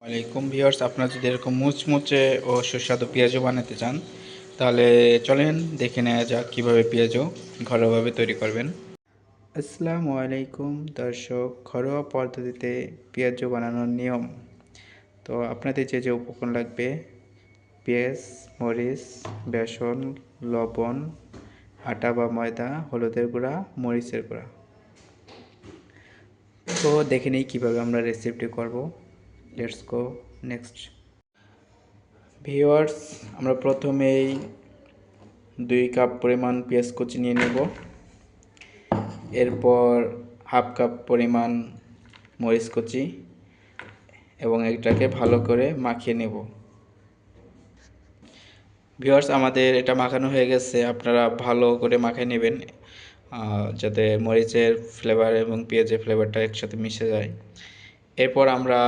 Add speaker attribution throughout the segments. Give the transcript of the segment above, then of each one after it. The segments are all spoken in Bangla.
Speaker 1: ওয়ালাইকুম ভিউয়ার্স, আপনারা যদি এরকম মুচমুচে ও সুস্বাদু পেঁয়াজু বানাতে চান তাহলে চলেন দেখে নেওয়া যাক কীভাবে পেঁয়াজু ঘরোয়াভাবে তৈরি করবেন। আসসালামু আলাইকুম দর্শক, ঘরোয়া পদ্ধতিতে পেঁয়াজু বানানোর নিয়ম। তো আপনাদের যে যে উপকরণ লাগবে: পেঁয়াজ, মরিচ, বেসন, লবণ, আটা বা ময়দা, হলুদের গুঁড়া, মরিচের গুঁড়া। তো দেখে নিই কীভাবে আমরা রেসিপিটি করব। Let's go next. ভিউয়ার্স, আমরা প্রথমেই 2 কাপ পরিমাণ পেঁয়াজ কুচি নিয়ে নেব। এরপর হাফ কাপ পরিমাণ মরিচ কুচি এবং এটাকে ভালো করে মাখিয়ে নেব। ভিউয়ার্স, আমাদের এটা মাখানো হয়ে গেছে। আপনারা ভালো করে মাখিয়ে নেবেন যাতে মরিচের ফ্লেভার এবং পেঁয়াজের ফ্লেভারটা একসাথে মিশে যায়। এরপর আমরা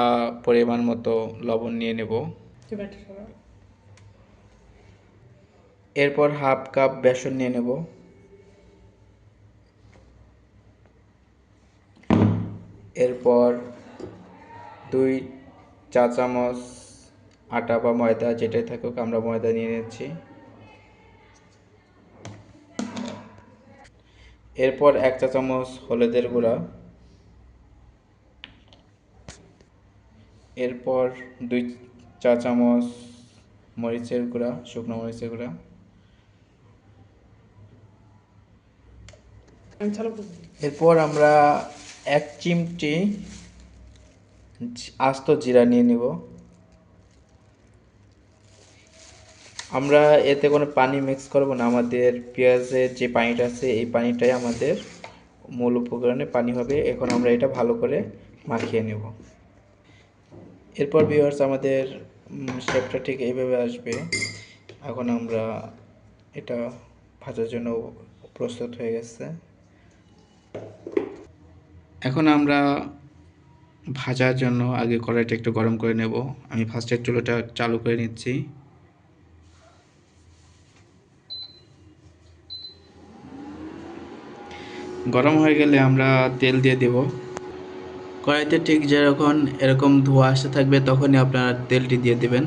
Speaker 1: পরিমাণ মতো লবণ নিয়ে নেব। এরপর হাফ কাপ বেসন নিয়ে নেব। এরপর 2 চা চামচ আটা বা ময়দা, যেটাই থাকুক, আমরা ময়দা নিয়ে নিচ্ছি। এরপর 1 চা চামচ হলুদের গুঁড়া। এরপর 2 চা চামচ মরিচের গুঁড়া, শুকনো মরিচের গুঁড়া। এরপর আমরা 1 চিমটি আস্ত জিরা নিয়ে নেব। আমরা এতে কোনো পানি মিক্স করব না, আমাদের পেঁয়াজের যে পানিটা আছে এই পানিটাই আমাদের মূল উপকরণে পানি হবে। এখন আমরা এটা ভালো করে মাখিয়ে নেব। এরপর ভিউয়ার্স, আমাদের শেপটা ঠিক এইভাবে আসবে। এখন আমরা এটা ভাজার জন্য প্রস্তুত হয়ে গেছে। এখন আমরা ভাজার জন্য আগে কড়াইটা একটু গরম করে নেব। আমি ফার্স্টে চুলাটা চালু করে নিচ্ছি। গরম হয়ে গেলে আমরা তেল দিয়ে দেব। কড়াইতে ঠিক যখন এরকম ধোঁয়া আসতে থাকবে তখনই আপনারা তেলটি দিয়ে দেবেন।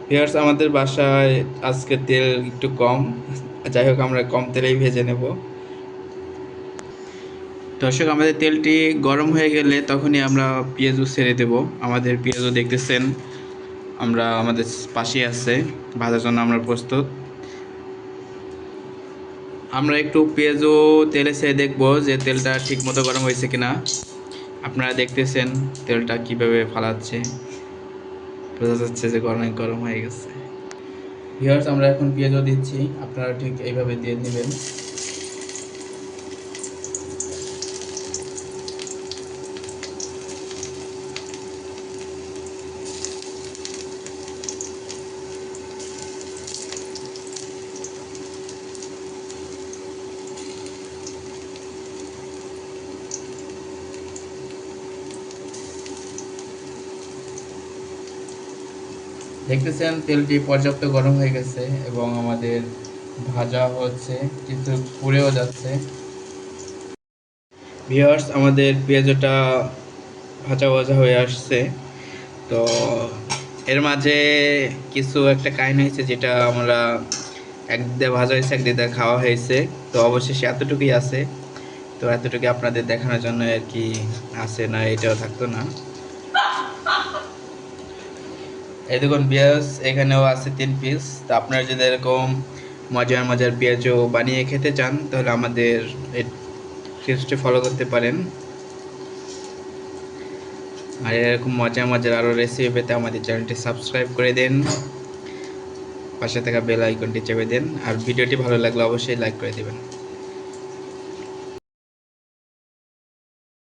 Speaker 1: ভিউয়ার্স, আমাদের বাসায় আজকে তেল একটু কম, যাই হোক আমরা কম তেলেই ভেজে নেব। দর্শক, আমাদের তেলটি গরম হয়ে গেলে তখনই আমরা পেঁয়াজু ছেড়ে দেব। আমাদের পেঁয়াজু দেখতেছেন আমরা আমাদের পাশে আছে, ভাজার জন্য আমরা প্রস্তুত। আমরা একটু পেঁয়াজু তেলে ছেড়ে দেখব যে তেলটা ঠিক মতো গরম হয়েছে কিনা। আপনারা দেখতেছেন তেলটা কিভাবে ফালাচ্ছে, বোঝা যাচ্ছে যে গরম হয়ে গেছে। ভিউয়ার্স, আমরা এখন পেঁয়াজও দিচ্ছি, আপনারা ঠিক এইভাবে দিয়ে নেবেন। দেখতেছেন তেলটি পর্যাপ্ত গরম হয়ে গেছে এবং আমাদের ভাজা হচ্ছে, কিন্তু পুড়েও যাচ্ছে। ভিউয়ার্স, আমাদের পেঁয়াজটা ভাজা ভাজা হয়ে আসছে। তো এর মাঝে কিছু একটা কাহিনী হয়েছে যেটা আমরা একদিকে ভাজা হয়েছে একদিকে খাওয়া হয়েছে। তো অবশেষে এতটুকুই আছে। তো এতটুকু আপনাদের দেখানোর জন্য আর কি আছে, না এটাও থাকতো না। এই দেখুন পেঁয়াজ এখানেও আছে 3 পিস। তো আপনারা যদি এরকম মজার মজার পেঁয়াজও বানিয়ে খেতে চান তাহলে আমাদের এই টিপসটি ফলো করতে পারেন। আর এরকম মজার মজার আরও রেসিপি পেতে আমাদের চ্যানেলটি সাবস্ক্রাইব করে দিন, পাশে থাকা বেল আইকনটি চেপে দিন, আর ভিডিওটি ভালো লাগলে অবশ্যই লাইক করে দেবেন।